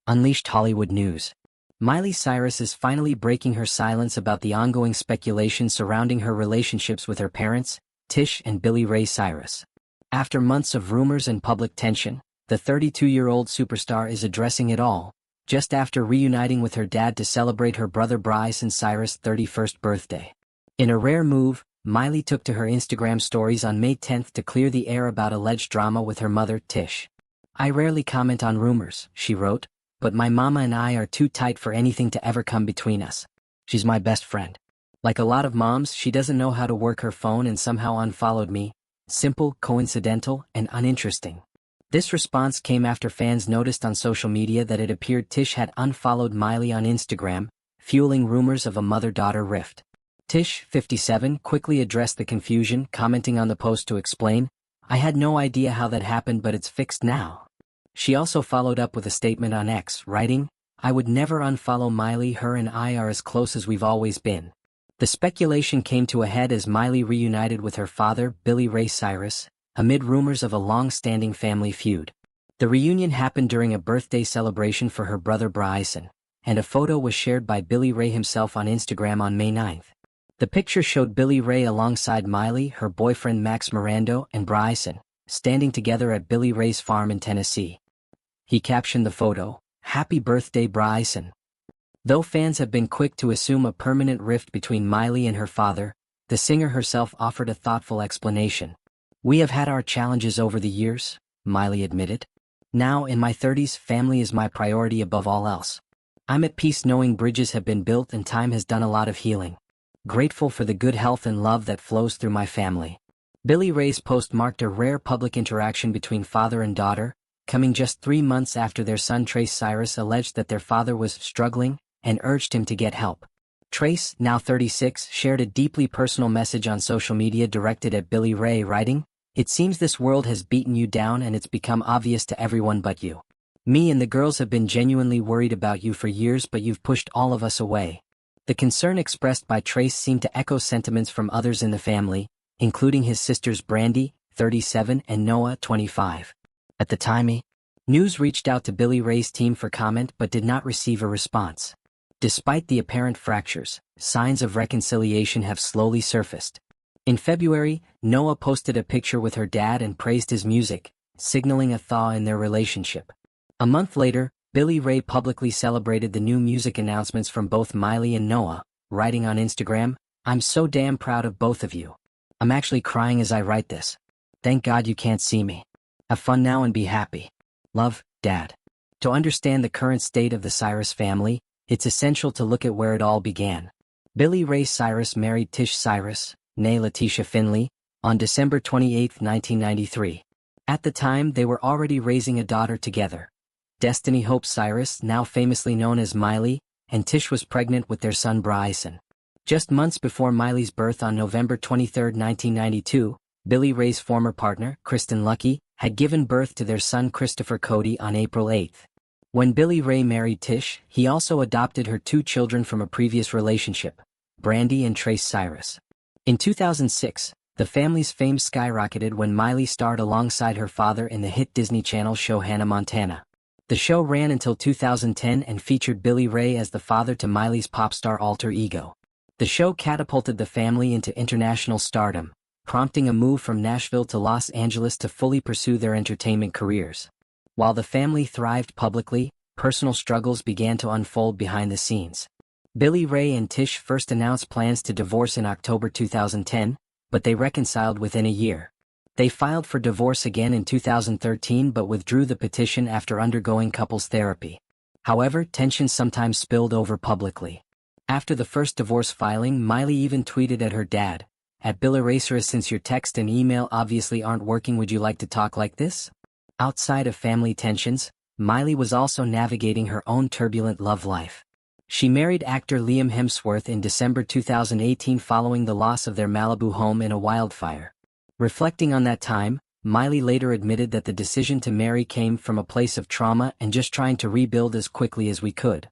unleashed Hollywood news. Miley Cyrus is finally breaking her silence about the ongoing speculation surrounding her relationships with her parents, Tish and Billy Ray Cyrus. After months of rumors and public tension, the 32-year-old superstar is addressing it all, just after reuniting with her dad to celebrate her brother Bryson Cyrus' 31st birthday. In a rare move, Miley took to her Instagram stories on May 10th to clear the air about alleged drama with her mother, Tish. "I rarely comment on rumors," she wrote, "but my mama and I are too tight for anything to ever come between us. She's my best friend. Like a lot of moms, she doesn't know how to work her phone and somehow unfollowed me. Simple, coincidental, and uninteresting." This response came after fans noticed on social media that it appeared Tish had unfollowed Miley on Instagram, fueling rumors of a mother-daughter rift. Tish, 57, quickly addressed the confusion, commenting on the post to explain, "I had no idea how that happened, but it's fixed now." She also followed up with a statement on X, writing, "I would never unfollow Miley, her and I are as close as we've always been." The speculation came to a head as Miley reunited with her father, Billy Ray Cyrus, amid rumors of a long-standing family feud. The reunion happened during a birthday celebration for her brother Bryson, and a photo was shared by Billy Ray himself on Instagram on May 9th. The picture showed Billy Ray alongside Miley, her boyfriend Max Mirando, and Bryson, standing together at Billy Ray's farm in Tennessee. He captioned the photo, "Happy birthday, Bryson." Though fans have been quick to assume a permanent rift between Miley and her father, the singer herself offered a thoughtful explanation. "We have had our challenges over the years," Miley admitted. "Now, in my 30s, family is my priority above all else. I'm at peace knowing bridges have been built and time has done a lot of healing. Grateful for the good health and love that flows through my family." Billy Ray's post marked a rare public interaction between father and daughter, coming just 3 months after their son Trace Cyrus alleged that their father was struggling and urged him to get help. Trace, now 36, shared a deeply personal message on social media directed at Billy Ray, writing, "It seems this world has beaten you down and it's become obvious to everyone but you. Me and the girls have been genuinely worried about you for years, but you've pushed all of us away." The concern expressed by Trace seemed to echo sentiments from others in the family, including his sisters Brandy, 37, and Noah, 25. At the time, news reached out to Billy Ray's team for comment but did not receive a response. Despite the apparent fractures, signs of reconciliation have slowly surfaced. In February, Noah posted a picture with her dad and praised his music, signaling a thaw in their relationship. A month later, Billy Ray publicly celebrated the new music announcements from both Miley and Noah, writing on Instagram, "I'm so damn proud of both of you. I'm actually crying as I write this. Thank God you can't see me. Have fun now and be happy. Love, Dad." To understand the current state of the Cyrus family, it's essential to look at where it all began. Billy Ray Cyrus married Tish Cyrus, née Letitia Finley, on December 28, 1993. At the time, they were already raising a daughter together. Destiny Hope Cyrus, now famously known as Miley, and Tish was pregnant with their son Bryson. Just months before Miley's birth on November 23, 1992, Billy Ray's former partner, Kristen Lucky, had given birth to their son Christopher Cody on April 8. When Billy Ray married Tish, he also adopted her 2 children from a previous relationship, Brandy and Trace Cyrus. In 2006, the family's fame skyrocketed when Miley starred alongside her father in the hit Disney Channel show Hannah Montana. The show ran until 2010 and featured Billy Ray as the father to Miley's pop star alter ego. The show catapulted the family into international stardom, prompting a move from Nashville to Los Angeles to fully pursue their entertainment careers. While the family thrived publicly, personal struggles began to unfold behind the scenes. Billy Ray and Tish first announced plans to divorce in October 2010, but they reconciled within a year. They filed for divorce again in 2013 but withdrew the petition after undergoing couples therapy. However, tensions sometimes spilled over publicly. After the first divorce filing, Miley even tweeted at her dad, "At Bill Eraser, since your text and email obviously aren't working, would you like to talk like this?" Outside of family tensions, Miley was also navigating her own turbulent love life. She married actor Liam Hemsworth in December 2018 following the loss of their Malibu home in a wildfire. Reflecting on that time, Miley later admitted that the decision to marry came from a place of trauma and just trying to rebuild as quickly as we could.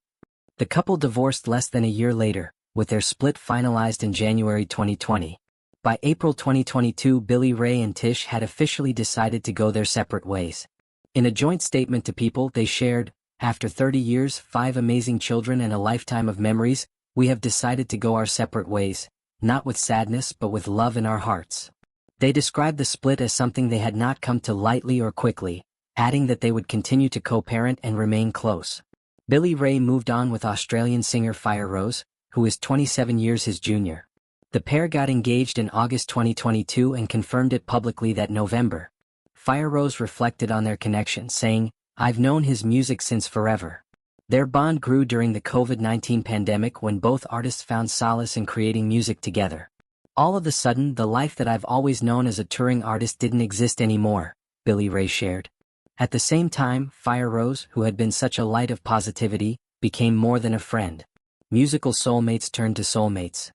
The couple divorced less than a year later, with their split finalized in January 2020. By April 2022, Billy Ray and Tish had officially decided to go their separate ways. In a joint statement to People, they shared, After 30 years, 5 amazing children and a lifetime of memories, we have decided to go our separate ways, not with sadness but with love in our hearts. They described the split as something they had not come to lightly or quickly, adding that they would continue to co-parent and remain close. Billy Ray moved on with Australian singer Fire Rose, who is 27 years his junior. The pair got engaged in August 2022 and confirmed it publicly that November. Fire Rose reflected on their connection, saying, "I've known his music since forever." Their bond grew during the COVID-19 pandemic when both artists found solace in creating music together. "All of a sudden, the life that I've always known as a touring artist didn't exist anymore," Billy Ray shared. At the same time, Fire Rose, who had been such a light of positivity, became more than a friend. Musical soulmates turned to soulmates.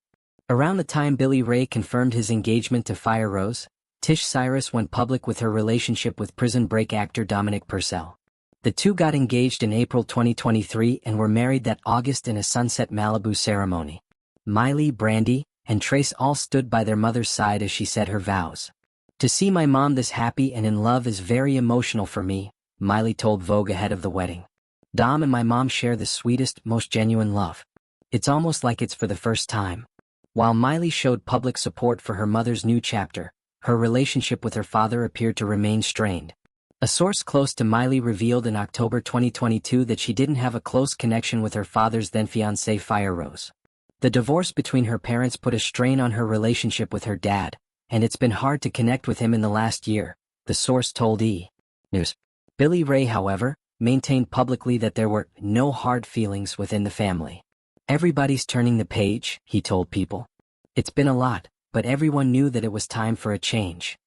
Around the time Billy Ray confirmed his engagement to Fire Rose, Tish Cyrus went public with her relationship with Prison Break actor Dominic Purcell. The two got engaged in April 2023 and were married that August in a Sunset Malibu ceremony. Miley, Brandy, and Trace all stood by their mother's side as she said her vows. "To see my mom this happy and in love is very emotional for me," Miley told Vogue ahead of the wedding. "Dom and my mom share the sweetest, most genuine love. It's almost like it's for the first time." While Miley showed public support for her mother's new chapter, her relationship with her father appeared to remain strained. A source close to Miley revealed in October 2022 that she didn't have a close connection with her father's then-fiancé Fire Rose. The divorce between her parents put a strain on her relationship with her dad, and it's been hard to connect with him in the last year, the source told E! News. Billy Ray, however, maintained publicly that there were no hard feelings within the family. "Everybody's turning the page," he told People. "It's been a lot, but everyone knew that it was time for a change."